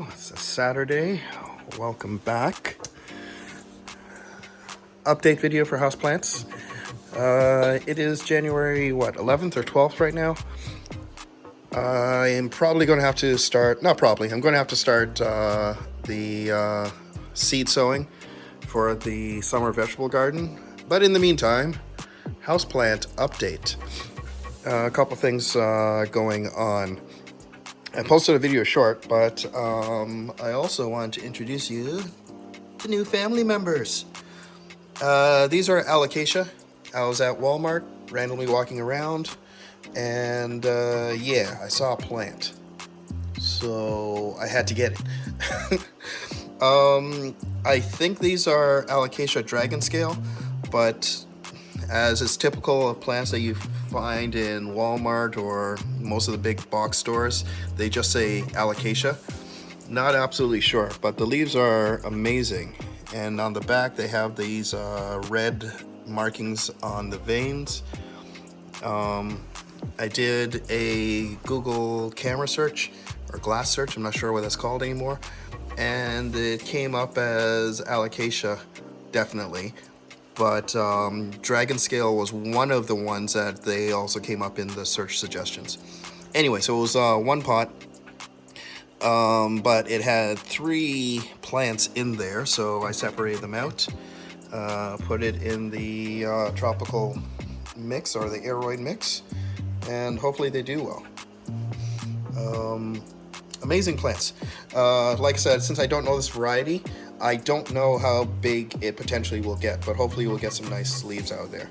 It's a Saturday. Welcome back. Update video for houseplants. It is January, 11th or 12th right now. I am probably going to have to start, not probably, I'm going to have to start the seed sowing for the summer vegetable garden. But in the meantime, houseplant update. A couple things going on. I posted a video short, but I also want to introduce you to new family members. These are Alocasia. I was at Walmart, randomly walking around, and yeah, I saw a plant. So I had to get it. I think these are Alocasia dragon scale, but as is typical of plants that you find in Walmart or most of the big box stores, they just say Alocasia. Not absolutely sure, but the leaves are amazing. And on the back they have these red markings on the veins. I did a Google camera search or glass search, I'm not sure what that's called anymore, and it came up as Alocasia, definitely. But dragon scale was one of the ones that they also came up in the search suggestions. Anyway, so it was one pot, but it had 3 plants in there, so I separated them out, put it in the tropical mix or the aeroid mix, and hopefully they do well. Amazing plants. Like I said, since I don't know this variety, I don't know how big it potentially will get, but hopefully we'll get some nice leaves out of there.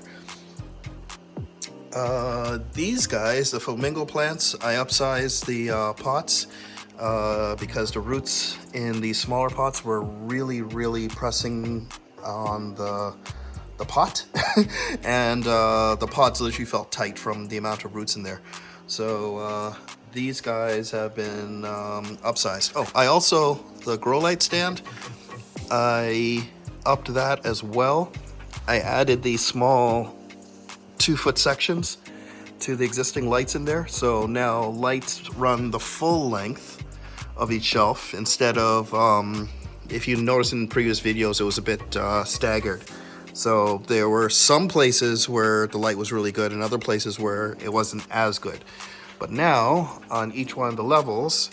These guys, the flamingo plants, I upsized the pots because the roots in these smaller pots were really pressing on the pot and the pots literally felt tight from the amount of roots in there. So these guys have been upsized. Oh, I also, the grow light stand, I upped that as well. I added these small 2-foot sections to the existing lights in there. So now lights run the full length of each shelf instead of, if you notice in previous videos, it was a bit staggered. So there were some places where the light was really good and other places where it wasn't as good. But now on each one of the levels,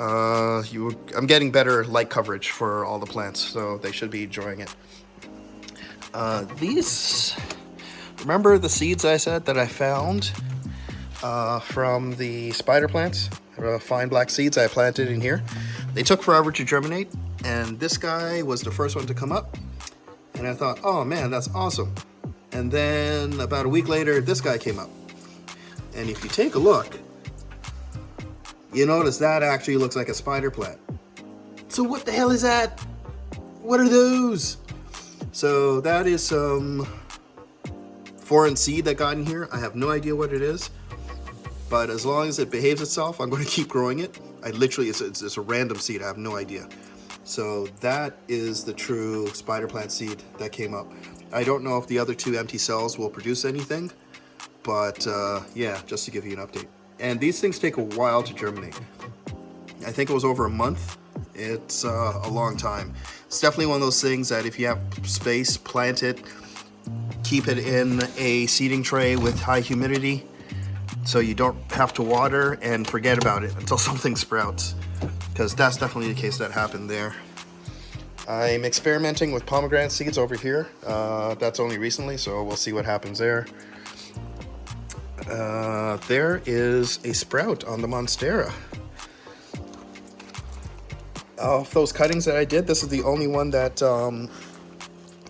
I'm getting better light coverage for all the plants, so they should be enjoying it. These, remember the seeds I said that I found from the spider plants, fine black seeds I planted in here? They took forever to germinate, and this guy was the first one to come up, and I thought, oh man, that's awesome. And then about a week later, this guy came up, and if you take a look, you notice that actually looks like a spider plant. So what the hell is that? What are those? So that is some foreign seed that got in here. I have no idea what it is, but as long as it behaves itself, I'm going to keep growing it. I literally, it's a random seed. I have no idea. So that is the true spider plant seed that came up. I don't know if the other 2 empty cells will produce anything, but yeah, just to give you an update. And these things take a while to germinate. I think it was over a month. It's a long time. It's definitely one of those things that if you have space, plant it, keep it in a seeding tray with high humidity so you don't have to water, and forget about it until something sprouts, because that's definitely the case that happened there. I'm experimenting with pomegranate seeds over here. That's only recently, so we'll see what happens there. There is a sprout on the Monstera. Of those cuttings that I did, this is the only one that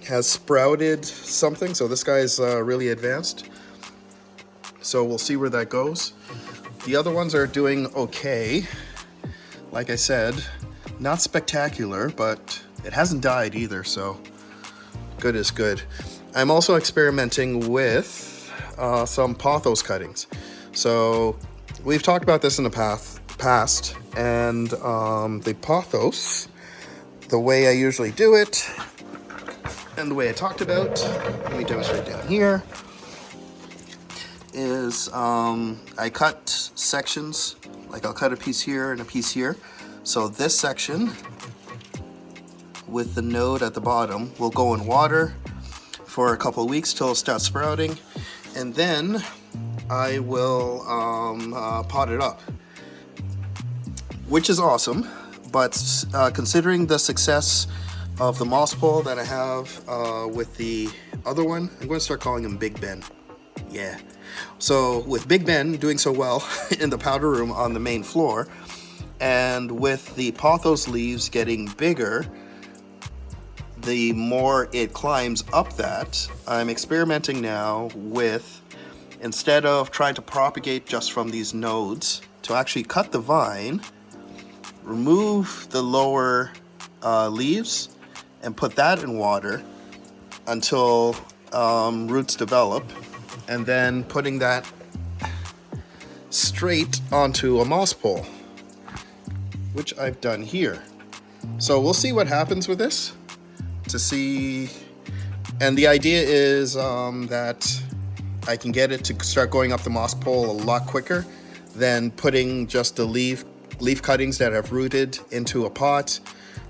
has sprouted something, so this guy is really advanced. So we'll see where that goes. The other ones are doing okay. Like I said, not spectacular, but it hasn't died either, so good is good. I'm also experimenting with some pothos cuttings. So we've talked about this in the past, and the pothos, the way I usually do it, and the way I talked about, let me demonstrate down here, is I cut sections, like I'll cut a piece here and a piece here. So this section with the node at the bottom will go in water for a couple of weeks till it starts sprouting, and then I will pot it up, which is awesome. But considering the success of the moss pole that I have with the other one, I'm going to start calling him Big Ben. Yeah. So with Big Ben doing so well in the powder room on the main floor, and with the pothos leaves getting bigger, the more it climbs up that, I'm experimenting now with, instead of trying to propagate just from these nodes, to actually cut the vine, remove the lower leaves, and put that in water until roots develop, and then putting that straight onto a moss pole, which I've done here. So we'll see what happens with this, to see, and the idea is that I can get it to start going up the moss pole a lot quicker than putting just the leaf cuttings that have rooted into a pot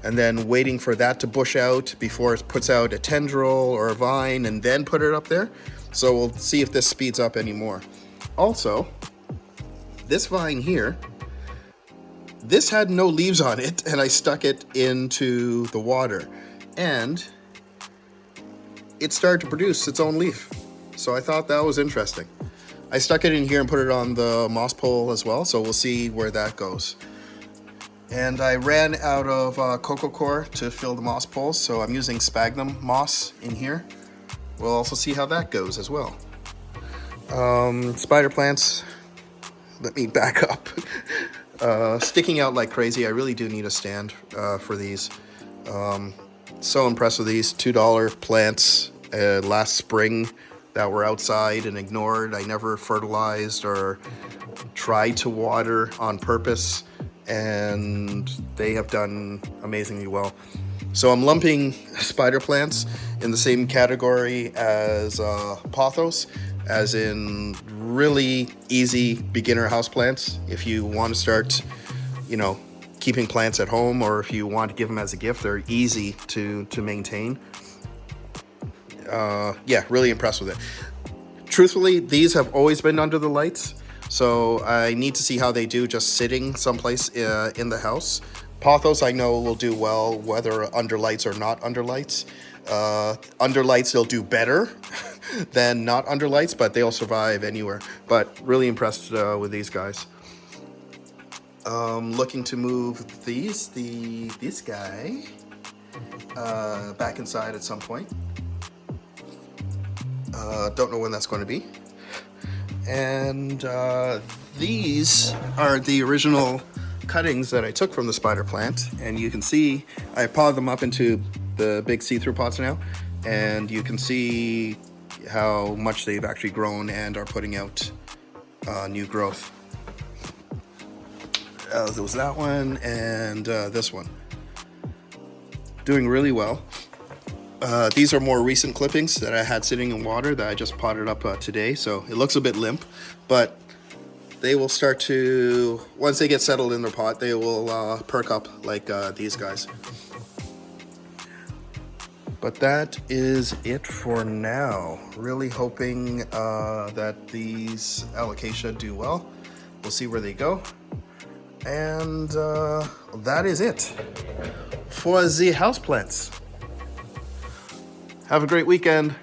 and then waiting for that to bush out before it puts out a tendril or a vine and then put it up there. So we'll see if this speeds up anymore. Also, this vine here, this had no leaves on it, and I stuck it into the water, and it started to produce its own leaf. So I thought that was interesting. I stuck it in here and put it on the moss pole as well, so we'll see where that goes. And I ran out of coco coir to fill the moss poles, so I'm using sphagnum moss in here. We'll also see how that goes as well. Spider plants, let me back up. Sticking out like crazy. I really do need a stand for these. So impressed with these $2 plants last spring that were outside and ignored. I never fertilized or tried to water on purpose, and they have done amazingly well. So I'm lumping spider plants in the same category as pothos, as in really easy beginner houseplants. If you want to start, keeping plants at home, or if you want to give them as a gift, they're easy to maintain. Yeah, really impressed with it. Truthfully, these have always been under the lights, so I need to see how they do just sitting someplace in the house. Pothos I know will do well whether under lights or not under lights. Under lights they'll do better than not under lights, but they'll survive anywhere. But really impressed with these guys. Looking to move this guy back inside at some point. Don't know when that's going to be. And these are the original cuttings that I took from the spider plant, and you can see I potted them up into the big see-through pots now, and you can see how much they've actually grown and are putting out new growth. There was that one and this one. Doing really well. These are more recent clippings that I had sitting in water that I just potted up today, so it looks a bit limp, but they will start to, once they get settled in their pot, they will perk up like these guys. But that is it for now. Really hoping that these Alocasia do well. We'll see where they go. And that is it for the houseplants. Have a great weekend.